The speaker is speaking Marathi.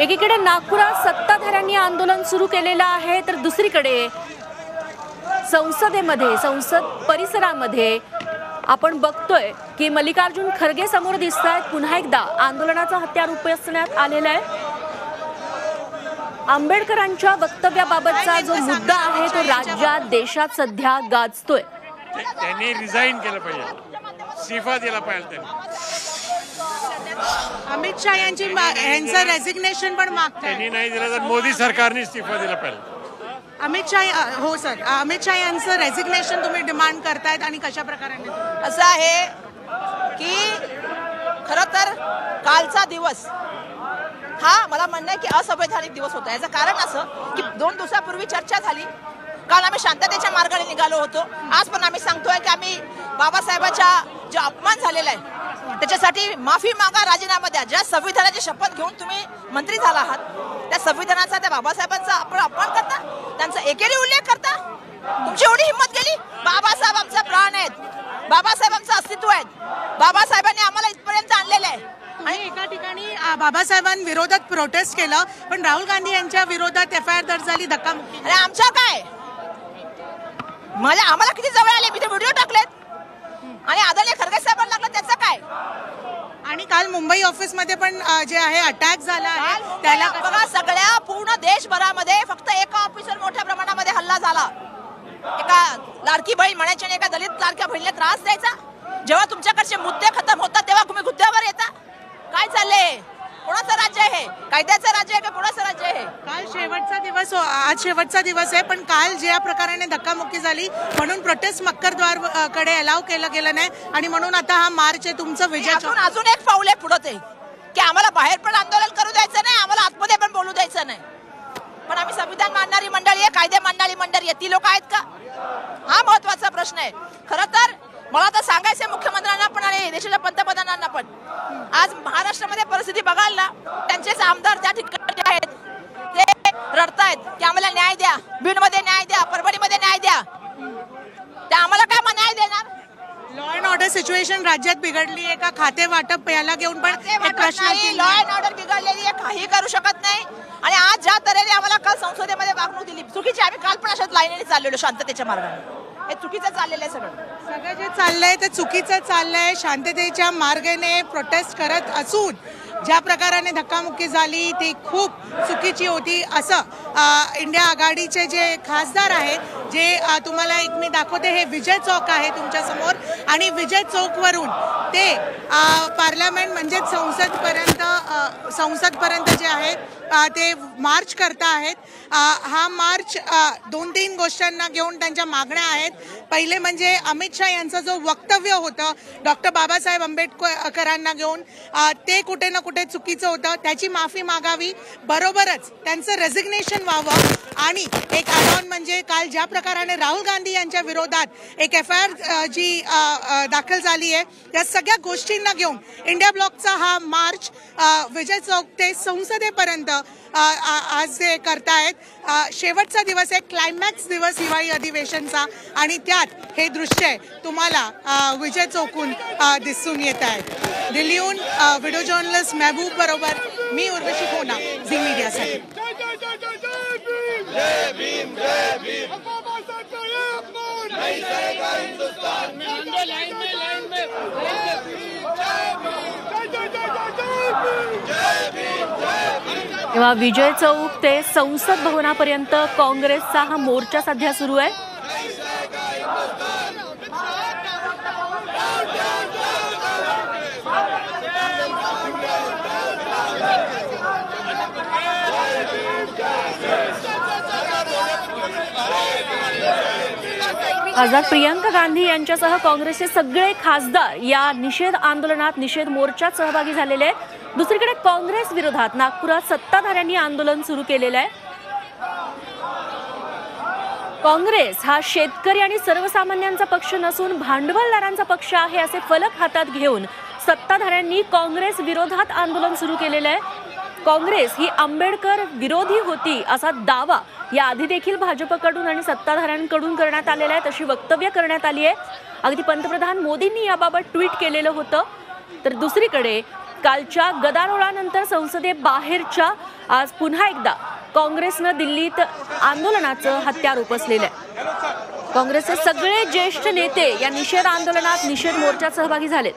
एकीकडे नागपुरात सत्ताधाऱ्यांनी आंदोलन सुरू केलेलं आहे, तर दुसरीकडे संसद परिसरामध्ये आपण बघतोय की मल्लिकार्जुन खरगे समोर दिसत आहेत। पुन्हा एकदा आंदोलनाचा हत्यार उपसण्यात आलेला आहे। आंबेडकरांच्या वक्तव्याबाबतचा जो मुद्दा आहे तो राज्यात देशात सध्या गाजतोय। त्यांनी रिझाइन केलं पाहिजे, इस्तीफा दिला पाहिजे। अमित शाह यांचं रेजिग्नेशन पण मागतात। त्यांनी नाही दिलं तर मोदी सरकारने इस्तीफा दिला पाहिजे। अमित शाह हो सर, अमित शाह यांचं रेजिग्नेशन तुम्ही डिमांड करतायत आणि कशा प्रकारे? असं आहे की खरं तर कालचा दिवस हा मला म्हणणं आहे की असंवैधानिक दिवस होता। याचं कारण असं की 2 दिवसापूर्वी चर्चा झाली, काल आम्ही शांततेच्या मार्गाने निघालो होतो। आज पण आम्ही सांगतोय की आम्ही बाबासाहेबांचा जो अपमान झालेला आहे त्याच्यासाठी माफी मागा, राजीनामा द्या। ज्या संविधानाची शपथ घेऊन तुम्ही मंत्री झाला आहात त्या संविधानाचा, त्या बाबासाहेबांचा आपण अपमान करता, त्यांचा एकेरी उल्लेख करता। तुमची एवढी हिंमत गेली? बाबासाहेब आमचा प्राण आहेत, बाबासाहेब आमचं अस्तित्व आहे, बाबासाहेबांनी आम्हाला इथपर्यंत आणलेलं आहे। आणि एका ठिकाणी बाबासाहेबांविरोधात प्रोटेस्ट केलं, पण राहुल गांधी यांच्या विरोधात FIR दर्ज झाली, धक्काबुक्की। अरे आमच्या काय, आम्हाला किती जवळ आले, मी ते व्हिडिओ टाकलेत आणि आदरणीय खरगे साहेबांना लागलं त्याचं काय? आणि काल मुंबई ऑफिसमध्ये पण जे आहे अटॅक झाला आहे, त्याला बघा सगळ्या पूर्ण देशभरामध्ये फक्त एका ऑफिसर मोठ्या प्रमाणामध्ये हल्ला झाला। एका लाडकी बहीण म्हणायची आणि एका दलित लाडक्या बहिणीला त्रास द्यायचा। जेव्हा तुमच्याकडचे मुद्दे खतम होतात तेव्हा तुम्ही मुद्द्यावर येता। काय चाललंय? कोणाचं राज्य आहे? कायद्याचं राज्य आहे का कोणाचं राज्य आहे? काल शेवटचा दिवस, आज शेवटचा दिवस आहे, पण काल ज्या प्रकारे धक्कामुक्की झाली म्हणून प्रोटेस्ट मक्करद्वार कडे अलाव केलं गेलं नाही आणि म्हणून आता हा मार्च आहे तुमचं विजय। अजून एक पाऊल आहे पुढे ते की आम्हाला बाहेर पण आंदोलन करू द्यायचं नाही, आम्हाला आतमध्ये पण बोलू द्यायचं नाही। पण आम्ही संविधान मानणारी मंडळी आहे, कायदे मानणारी मंडळी आहे, ती लोक आहेत का? हा महत्वाचा प्रश्न आहे। खरं तर मला तर सांगायचं मुख्यमंत्र्यांना पण आणि देशाच्या पंतप्रधानांना पण, आज महाराष्ट्रामध्ये परिस्थिती बघाल ना, त्यांचेच आमदार त्या ठिकाणी आहेत ते रडतायत की आम्हाला न्याय द्या, बीडमध्ये न्याय द्या, परभणीमध्ये न्याय द्या। त्या आम्हाला काय न्याय देणार? लॉ अँड ऑर्डर सिच्युएशन राज्यात बिघडली आहे का? खाते वाटप याला घेऊन पण एक प्रश्न आहे। लॉ अँड ऑर्डर बिघडलेली आहे, काही करू शकत नाही। आणि आज ज्या तऱ्हेने आम्हाला काल संसदेमध्ये वागणूक दिली चुकीची, आम्ही काल पण अशाच लाईनीने चाललेलो शांततेच्या मार्गाने। हे चुकीचं चाललेलं आहे, सगळं जे चाललंय ते चुकीचं चाललंय। शांततेच्या मार्गाने प्रोटेस्ट करत असून ज्या प्रकाराने धक्कामुक्की झाली ती खूप चुकीची होती, असं इंडिया आघाडीचे जे खासदार आहेत, जे तुम्हाला एक मी दाखवते, हे विजय चौक आहे तुमच्या समोर आणि विजय चौकवरून ते पार्लमेंट म्हणजे संसदपर्यंत जे आहे ते मार्च करता आहेत। हा मार्च 2-3 गोष्टींना घेऊन त्यांच्या मागण्या आहेत। पहिले म्हणजे अमित शाह यांचं जो वक्तव्य होतं डॉक्टर बाबासाहेब आंबेडकरांना घेऊन, ते कुठे ना कुठे चुकीचं होतं, त्याची माफी मागावी, बरोबरच त्यांचं रेजिग्नेशन व्हावं। आणि एक ॲड म्हणजे काल ज्या प्रकाराने राहुल गांधी यांच्या विरोधात एक FIR जी दाखल झाली आहे, त्या सगळ्या गोष्टींना घेऊन इंडिया ब्लॉकचा हा मार्च विजय चौक ते संसदेपर्यंत आज ते करतायत। शेवटचा दिवस आहे, क्लायमॅक्स दिवस हिवाळी अधिवेशनचा, आणि त्यात हे दृश्य तुम्हाला विजय चौकून दिसून येत आहेत। दिल्लीहून व्हिडिओ जर्नलिस्ट महबूब बरोबर मी उर्वशी खोना, झी मीडियासाठी। तेव्हा विजय चौक ते संसद भवनापर्यंत काँग्रेसचा हा मोर्चा सध्या सुरू आहे। खासदार प्रियंका गांधी यांच्यासह काँग्रेसचे सगळे खासदार या निषेध आंदोलनात, निषेध मोर्चात सहभागी झालेले आहेत। दुसरीकडे काँग्रेस विरोधात नागपुरात सत्ताधाऱ्यांनी आंदोलन सुरू केलेलं आहे। काँग्रेस हा शेतकरी आणि सर्वसामान्यांचा पक्ष नसून भांडवलदारांचा पक्ष आहे असे फलक हातात घेऊन सत्ताधाऱ्यांनी काँग्रेस विरोधात आंदोलन सुरू केलेलं आहे। काँग्रेस ही आंबेडकर विरोधी होती असा दावा याआधी देखील भाजपकडून आणि सत्ताधाऱ्यांकडून करण्यात आलेला आहे, तशी वक्तव्य करण्यात आली आहे। अगदी पंतप्रधान मोदींनी याबाबत ट्विट केलेलं होतं। तर दुसरीकडे कालच्या गदारोळानंतर संसदेबाहेरच्या आज पुन्हा एकदा काँग्रेसनं दिल्लीत आंदोलनाचं हत्यार उपसलेलं आहे। काँग्रेसचे सगळे ज्येष्ठ नेते या निषेध आंदोलनात निषेध मोर्चात सहभागी झालेत।